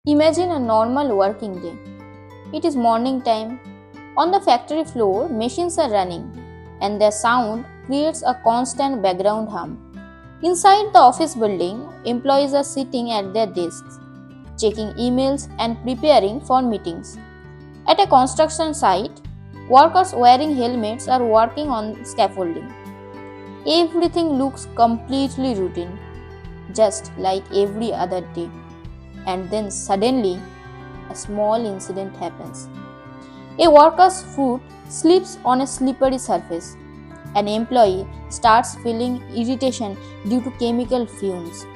Imagine a normal working day. It is morning time. On the factory floor, machines are running, and their sound creates a constant background hum. Inside the office building, employees are sitting at their desks, checking emails and preparing for meetings. At a construction site, workers wearing helmets are working on scaffolding. Everything looks completely routine, just like every other day. And then suddenly, a small incident happens. A worker's foot slips on a slippery surface. An employee starts feeling irritation due to chemical fumes.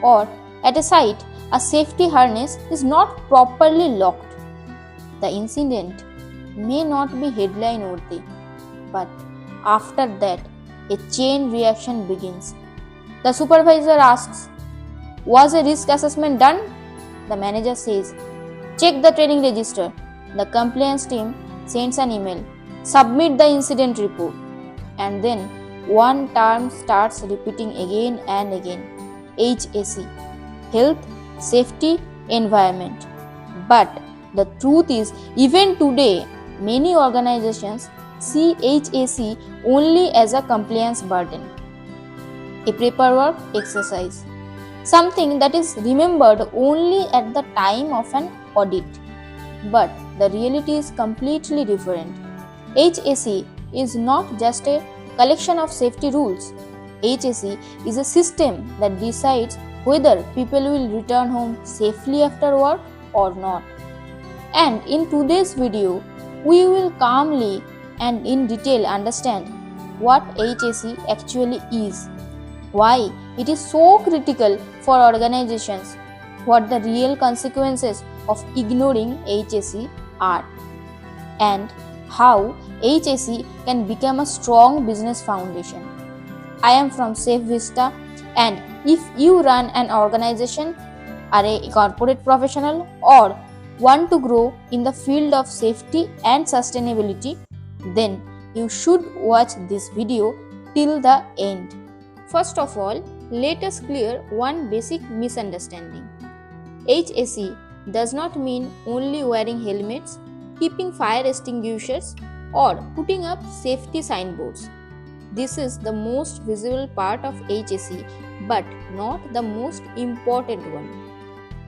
Or at a site, a safety harness is not properly locked. The incident may not be headline worthy, but after that, a chain reaction begins. The supervisor asks, "Was a risk assessment done?" The manager says, "Check the training register." The compliance team sends an email, "Submit the incident report." And then one term starts repeating again and again: HSE, health, safety, environment. But the truth is, even today, many organizations see HSE only as a compliance burden, a paperwork exercise, something that is remembered only at the time of an audit. But the reality is completely different. HSE is not just a collection of safety rules. HSE is a system that decides whether people will return home safely after work or not. And in today's video, we will calmly and in detail understand what HSE actually is, why it is so critical for organizations, what the real consequences of ignoring HSE are, and how HSE can become a strong business foundation. I am from Vista, and if you run an organization, are a corporate professional, or want to grow in the field of safety and sustainability, then you should watch this video till the end. First of all, let us clear one basic misunderstanding. HSE does not mean only wearing helmets, keeping fire extinguishers, or putting up safety signboards. This is the most visible part of HSE, but not the most important one.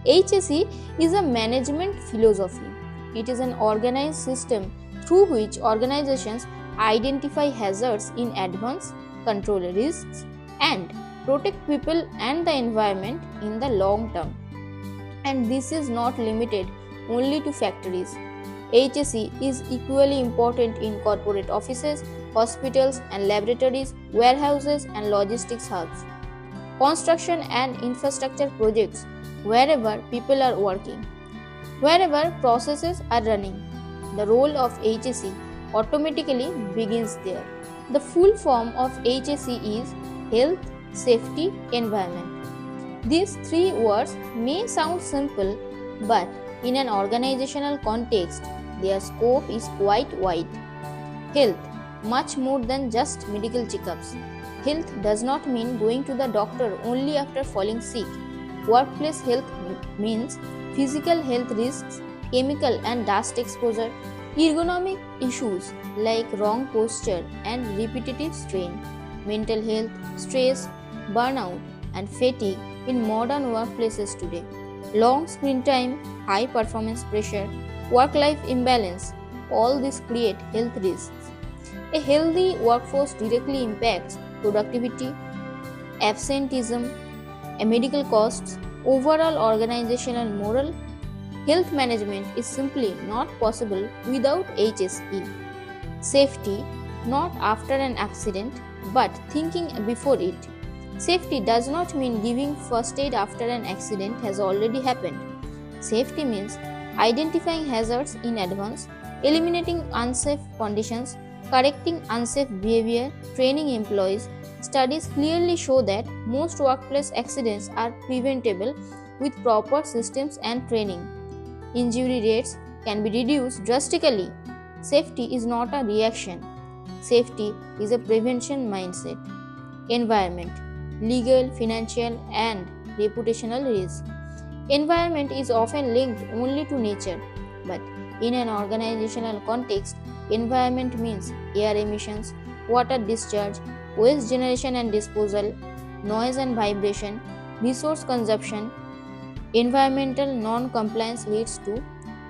HSE is a management philosophy. It is an organized system through which organizations identify hazards in advance, control risks, and protect people and the environment in the long term. And this is not limited only to factories. HSE is equally important in corporate offices, hospitals and laboratories, warehouses and logistics hubs, construction and infrastructure projects, wherever people are working, wherever processes are running. The role of HSE automatically begins there. The full form of HSE is health, safety, environment. These three words may sound simple, but in an organizational context, their scope is quite wide. Health, much more than just medical checkups. Health does not mean going to the doctor only after falling sick. Workplace health means physical health risks, chemical and dust exposure, ergonomic issues like wrong posture and repetitive strain, mental health, stress, burnout, and fatigue in modern workplaces today, long screen time, high performance pressure, work-life imbalance, all these create health risks. A healthy workforce directly impacts productivity, absenteeism, medical costs, overall organizational morale. Health management is simply not possible without HSE. Safety, not after an accident, but thinking before it. Safety does not mean giving first aid after an accident has already happened. Safety means identifying hazards in advance, eliminating unsafe conditions, correcting unsafe behavior, training employees. Studies clearly show that most workplace accidents are preventable with proper systems and training. Injury rates can be reduced drastically. Safety is not a reaction. Safety is a prevention mindset. Environment, legal, financial, and reputational risk. Environment is often linked only to nature, but in an organizational context, environment means air emissions, water discharge, waste generation and disposal, noise and vibration, resource consumption. Environmental non-compliance leads to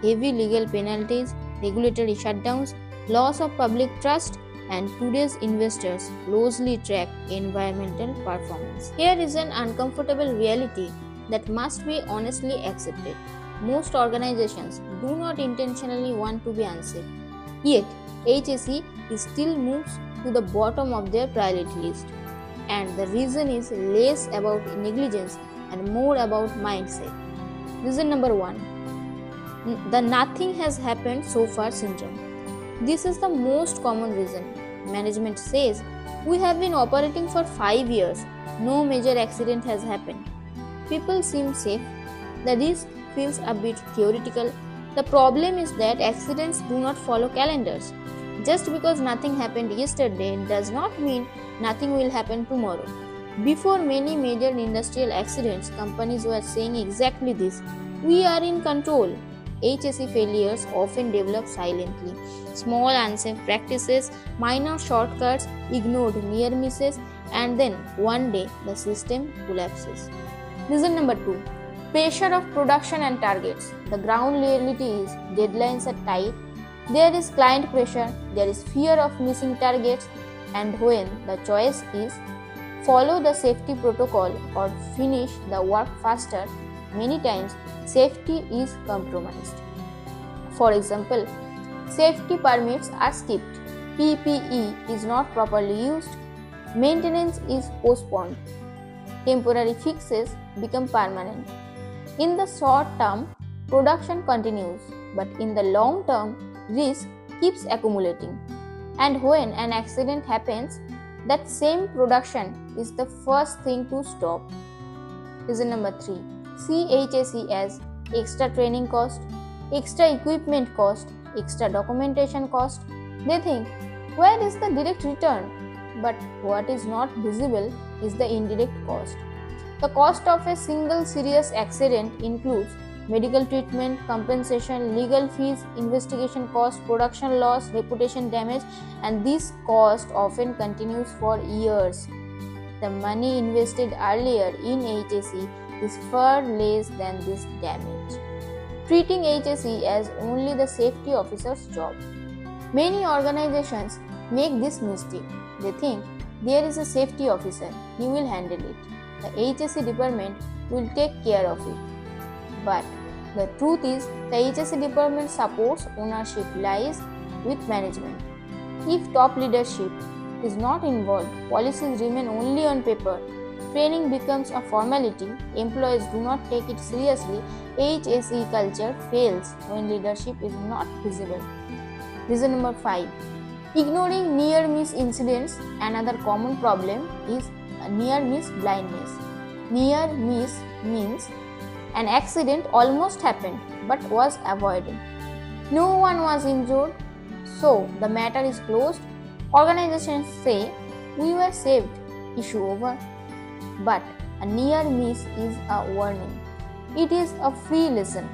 heavy legal penalties, regulatory shutdowns, loss of public trust, and today's investors closely track environmental performance. Here is an uncomfortable reality that must be honestly accepted. Most organizations do not intentionally want to be unsafe. Yet, HSE still moves to the bottom of their priority list. And the reason is less about negligence and more about mindset. Reason number 1: the nothing has happened so far syndrome. This is the most common reason. Management says, we have been operating for 5 years, no major accident has happened. People seem safe. The risk feels a bit theoretical. The problem is that accidents do not follow calendars. Just because nothing happened yesterday does not mean nothing will happen tomorrow. Before many major industrial accidents, companies were saying exactly this: we are in control. HSE failures often develop silently. Small unsafe practices, minor shortcuts, ignored near misses, and then one day the system collapses. Reason number 2: pressure of production and targets. The ground reality is deadlines are tight. There is client pressure, there is fear of missing targets, and when the choice is follow the safety protocol or finish the work faster, many times safety is compromised. For example, safety permits are skipped, PPE is not properly used, maintenance is postponed, temporary fixes become permanent. In the short term, production continues, but in the long term, risk keeps accumulating. And when an accident happens, that same production is the first thing to stop. Reason number 3: see HSE as extra training cost, extra equipment cost, extra documentation cost. They think, where is the direct return? But what is not visible is the indirect cost. The cost of a single serious accident includes medical treatment, compensation, legal fees, investigation cost, production loss, reputation damage, and this cost often continues for years. The money invested earlier in HSE is far less than this damage. Treating HSE as only the safety officer's job. Many organizations make this mistake. They think there is a safety officer, he will handle it. The HSE department will take care of it. But the truth is, the HSE department supports ownership lies with management. If top leadership is not involved, policies remain only on paper, training becomes a formality, employees do not take it seriously, HSE culture fails when leadership is not visible. Reason number 5: ignoring near-miss incidents. Another common problem is near-miss blindness. Near-miss means an accident almost happened but was avoided. No one was injured, so the matter is closed. Organizations say, we were saved, issue over. But a near miss is a warning. It is a free lesson.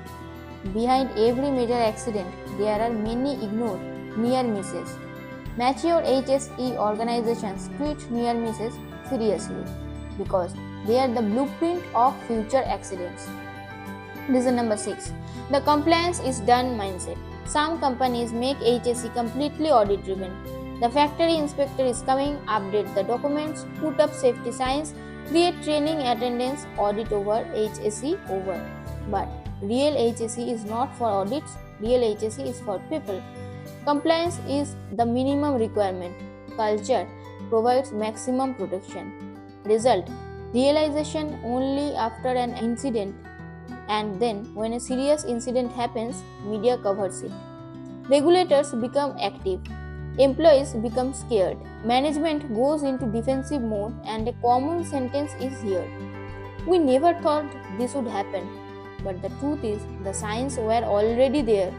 Behind every major accident, there are many ignored near misses. Mature HSE organizations treat near misses seriously because they are the blueprint of future accidents. Reason number 6: the compliance is done mindset. Some companies make HSE completely audit driven. The factory inspector is coming, update the documents, put up safety signs, create training attendance, audit over, HSE over. But real HSE is not for audits, real HSE is for people. Compliance is the minimum requirement. Culture provides maximum protection. Result: realization only after an incident, and then when a serious incident happens, media covers it. Regulators become active. Employees become scared. Management goes into defensive mode, and a common sentence is here: we never thought this would happen. But the truth is, the signs were already there.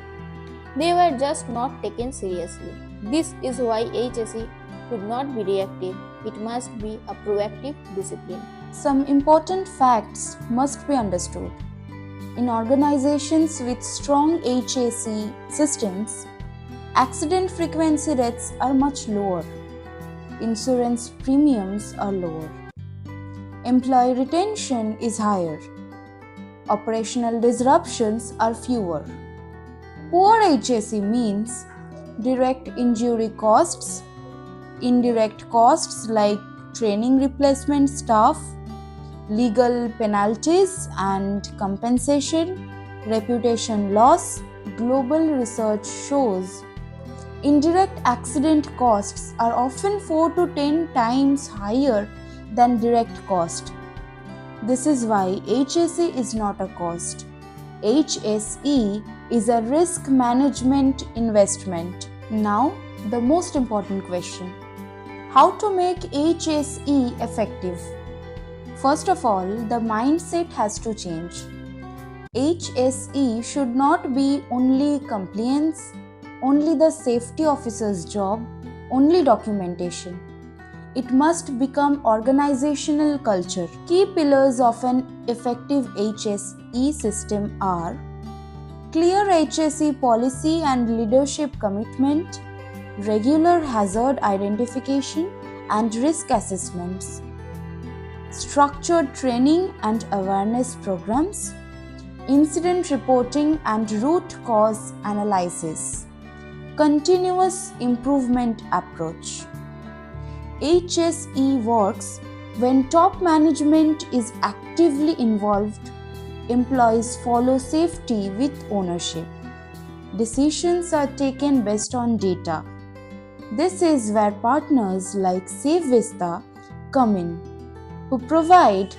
They were just not taken seriously. This is why HSE should not be reactive. It must be a proactive discipline. Some important facts must be understood. In organizations with strong HSE systems, accident frequency rates are much lower. Insurance premiums are lower. Employee retention is higher. Operational disruptions are fewer. Poor HSE means direct injury costs, indirect costs like training replacement staff, legal penalties and compensation, reputation loss. Global research shows indirect accident costs are often 4 to 10 times higher than direct cost. This is why HSE is not a cost. HSE is a risk management investment. Now, the most important question: how to make HSE effective? First of all, the mindset has to change. HSE should not be only compliance, only the safety officer's job, only documentation. It must become organizational culture. Key pillars of an effective HSE system are clear HSE policy and leadership commitment, regular hazard identification and risk assessments, structured training and awareness programs, incident reporting and root cause analysis, continuous improvement approach. HSE works when top management is actively involved, employees follow safety with ownership. Decisions are taken based on data. This is where partners like Vista come in, who provide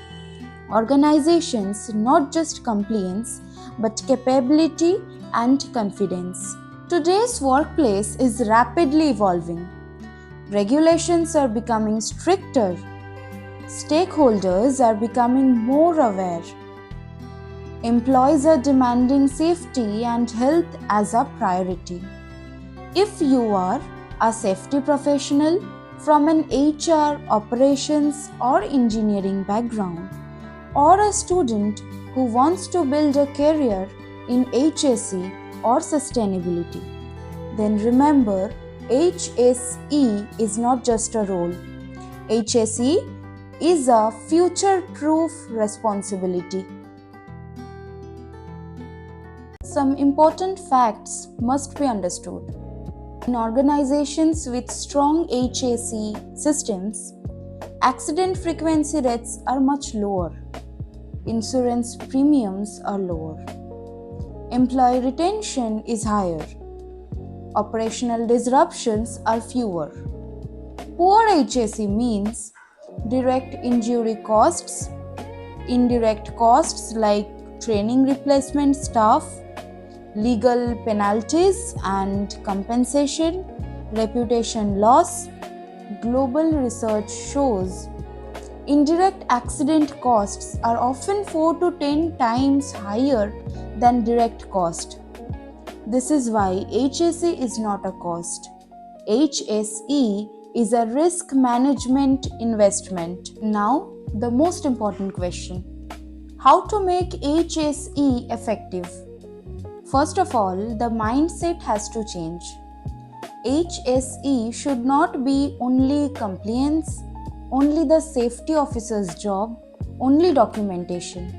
organizations not just compliance but capability and confidence. Today's workplace is rapidly evolving. Regulations are becoming stricter. Stakeholders are becoming more aware. Employees are demanding safety and health as a priority. If you are a safety professional from an HR, operations, or engineering background, or a student who wants to build a career in HSE or sustainability, then remember, HSE is not just a role. HSE is a future-proof responsibility. Some important facts must be understood. In organizations with strong HSE systems, accident frequency rates are much lower. Insurance premiums are lower. Employee retention is higher. Operational disruptions are fewer. Poor HSE means direct injury costs, indirect costs like training replacement staff, legal penalties and compensation, reputation loss. Global research shows indirect accident costs are often 4 to 10 times higher than direct cost. This is why HSE is not a cost. HSE is a risk management investment. Now, the most important question: how to make HSE effective? First of all, the mindset has to change. HSE should not be only compliance, only the safety officer's job, only documentation.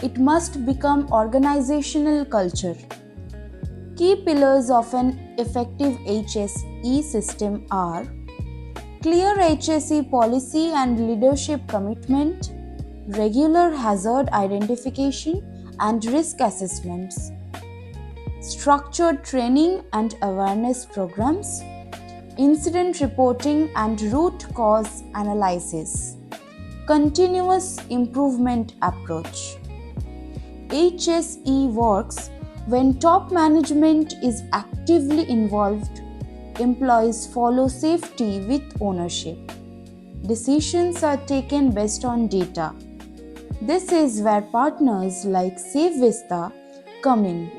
It must become organizational culture. Key pillars of an effective HSE system are clear HSE policy and leadership commitment, regular hazard identification and risk assessments, structured training and awareness programs, incident reporting and root cause analysis, continuous improvement approach. HSE works when top management is actively involved, employees follow safety with ownership. Decisions are taken based on data. This is where partners like Vista come in,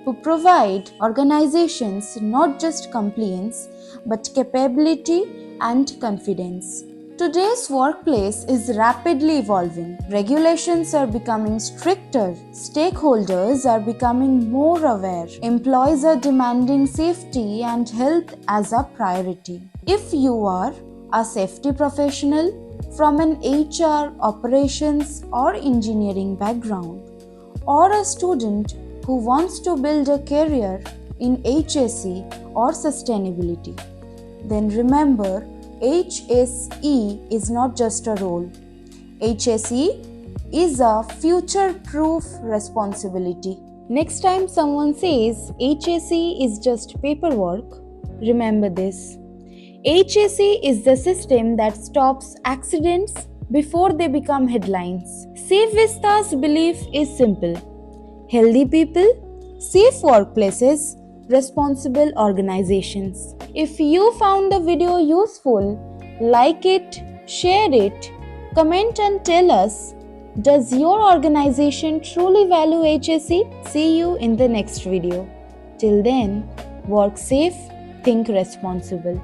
who provide organizations not just compliance but capability and confidence. Today's workplace is rapidly evolving. Regulations are becoming stricter. Stakeholders are becoming more aware. Employees are demanding safety and health as a priority. If you are a safety professional from an HR, operations, or engineering background, or a student who wants to build a career in HSE or sustainability, then remember, HSE is not just a role. HSE is a future-proof responsibility. Next time someone says HSE is just paperwork, remember this. HSE is the system that stops accidents before they become headlines. Safe Vista's belief is simple. Healthy people, safe workplaces, responsible organizations. If you found the video useful, like it, share it, comment and tell us, does your organization truly value HSE? See you in the next video. Till then, work safe, think responsible.